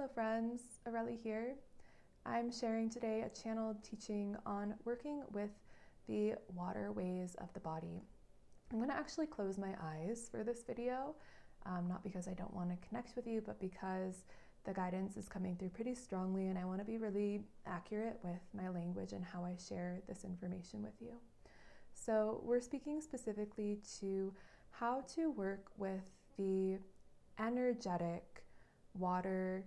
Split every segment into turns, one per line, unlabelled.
Hello friends, Aureli here. I'm sharing today a channeled teaching on working with the waterways of the body. I'm going to actually close my eyes for this video, not because I don't want to connect with you, but because the guidance is coming through pretty strongly and I want to be really accurate with my language and how I share this information with you. So we're speaking specifically to how to work with the energetic water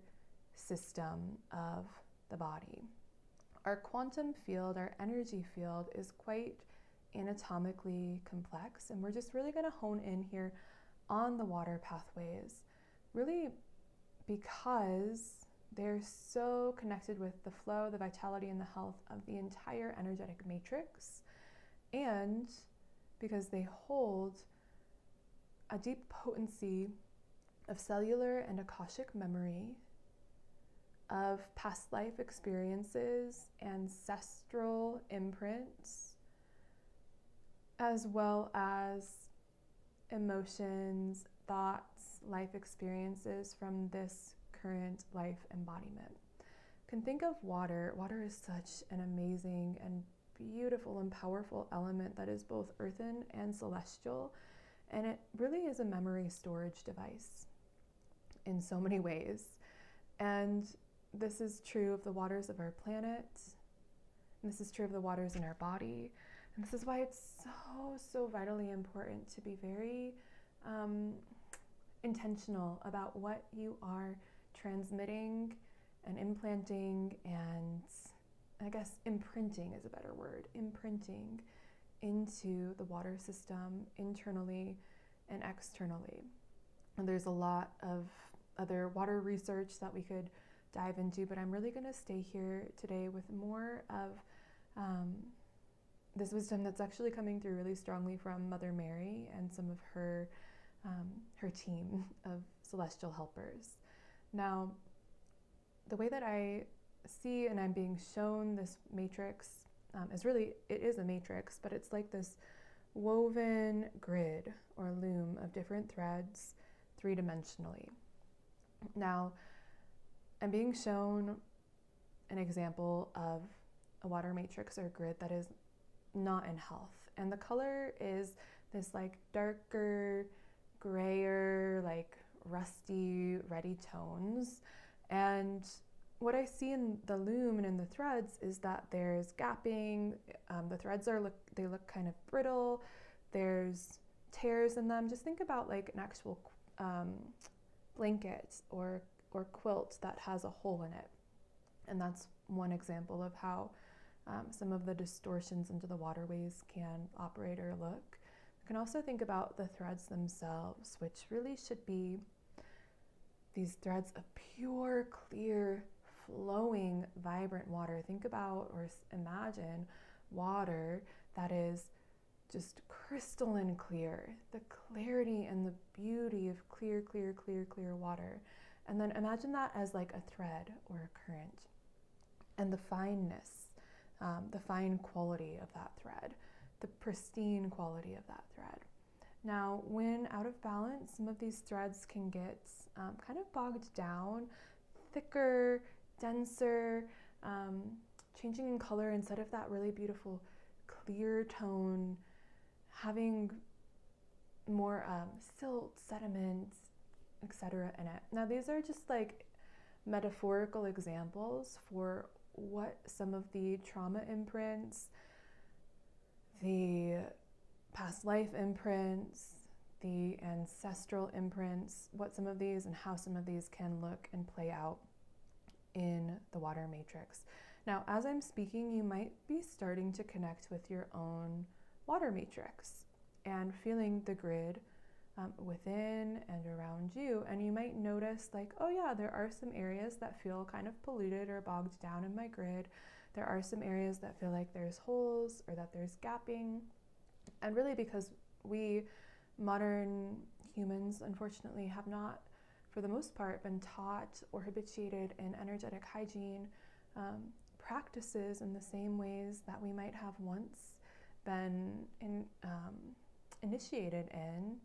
system of the body. Our quantum field, our energy field, is quite anatomically complex, and we're just really going to hone in here on the water pathways, really because they're so connected with the flow, the vitality, and the health of the entire energetic matrix, and because they hold a deep potency of cellular and akashic memory, of past life experiences, ancestral imprints, as well as emotions, thoughts, life experiences from this current life embodiment. You can think of water. Water is such an amazing and beautiful and powerful element that is both earthen and celestial, and it really is a memory storage device in so many ways. And this is true of the waters of our planet, and this is true of the waters in our body, and this is why it's so vitally important to be very intentional about what you are transmitting and implanting, and I guess imprinting is a better word, imprinting into the water system internally and externally. And there's a lot of other water research that we could dive into, but I'm really going to stay here today with more of this wisdom that's actually coming through really strongly from Mother Mary and some of her team of celestial helpers. Now, the way that I see and I'm being shown this matrix it is a matrix, but it's like this woven grid or loom of different threads three-dimensionally. Now, I'm being shown an example of a water matrix or grid that is not in health. And the color is this like darker, grayer, like rusty, reddy tones. And what I see in the loom and in the threads is that there's gapping. The threads they look kind of brittle. There's tears in them. Just think about like an actual blanket or quilt that has a hole in it. And that's one example of how some of the distortions into the waterways can operate or look. You can also think about the threads themselves, which really should be these threads of pure, clear, flowing, vibrant water. Think about or imagine water that is just crystalline clear, the clarity and the beauty of clear water. And then imagine that as like a thread or a current, and the fineness, the fine quality of that thread, the pristine quality of that thread. Now, when out of balance, some of these threads can get kind of bogged down, thicker, denser, changing in color instead of that really beautiful clear tone, having more silt, sediment, etc. in it. Now, these are just like metaphorical examples for what some of the trauma imprints, the past life imprints, the ancestral imprints, what some of these and how some of these can look and play out in the water matrix. Now, as I'm speaking, you might be starting to connect with your own water matrix and feeling the grid within and around you. And you might notice like, oh yeah, there are some areas that feel kind of polluted or bogged down in my grid. There are some areas that feel like there's holes or that there's gapping. And really because we modern humans, unfortunately, have not, for the most part, been taught or habituated in energetic hygiene practices in the same ways that we might have once been initiated in,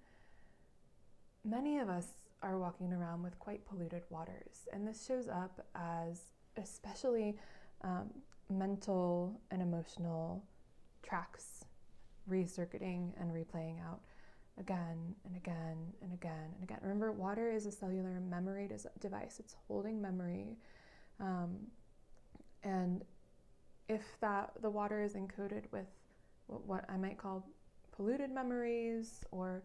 many of us are walking around with quite polluted waters, and this shows up as especially mental and emotional tracks recircuiting and replaying out again and again and again and again. Remember, water is a cellular memory device. It's holding memory, and if the water is encoded with what I might call polluted memories, or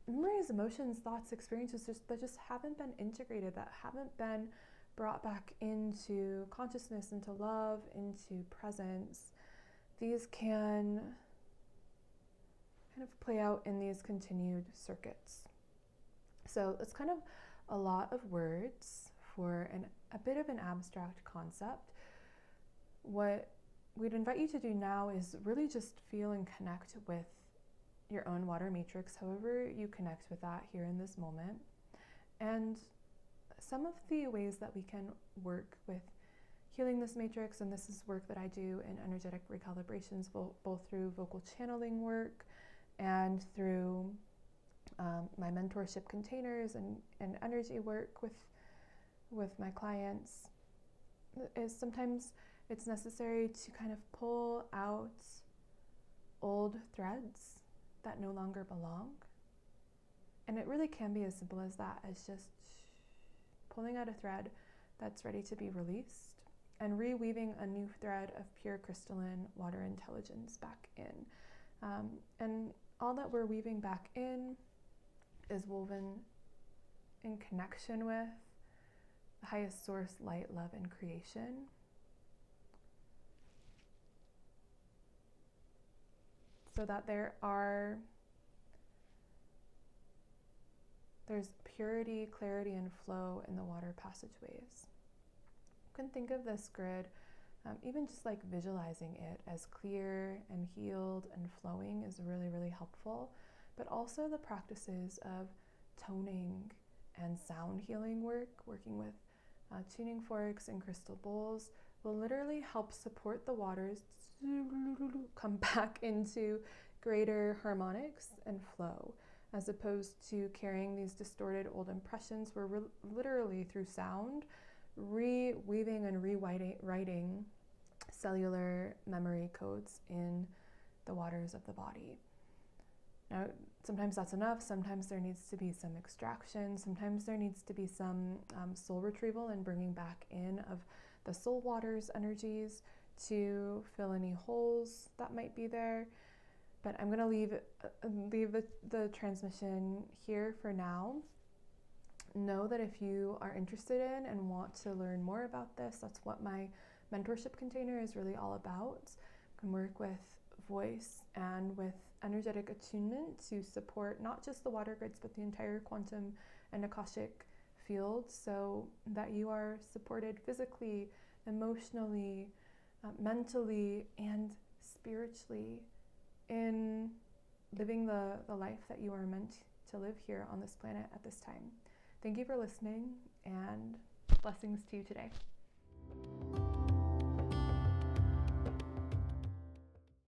memories, emotions, thoughts, experiences that just haven't been integrated, that haven't been brought back into consciousness, into love, into presence, these can kind of play out in these continued circuits. So it's kind of a lot of words for a bit of an abstract concept. What we'd invite you to do now is really just feel and connect with your own water matrix, however you connect with that here in this moment. And some of the ways that we can work with healing this matrix, and this is work that I do in energetic recalibrations, both through vocal channeling work and through my mentorship containers and energy work with my clients, is sometimes it's necessary to kind of pull out old threads that no longer belong. And it really can be as simple as that, as just pulling out a thread that's ready to be released and reweaving a new thread of pure crystalline water intelligence back in. And all that we're weaving back in is woven in connection with the highest source, light, love, and creation. So that there's purity, clarity, and flow in the water passageways. You can think of this grid, even just like visualizing it as clear and healed and flowing is really, really helpful. But also the practices of toning and sound healing work, working with tuning forks and crystal bowls, will literally help support the waters come back into greater harmonics and flow, as opposed to carrying these distorted old impressions. We're literally, through sound, reweaving and rewriting cellular memory codes in the waters of the body. Now, sometimes that's enough. Sometimes there needs to be some extraction. Sometimes there needs to be some soul retrieval and bringing back in of the soul waters energies to fill any holes that might be there. But I'm going to leave the transmission here for now. Know that if you are interested in and want to learn more about this, that's what my mentorship container is really all about. You can work with voice and with energetic attunement to support not just the water grids, but the entire quantum and Akashic field, so that you are supported physically, emotionally, mentally, and spiritually in living the life that you are meant to live here on this planet at this time. Thank you for listening, and blessings to you today.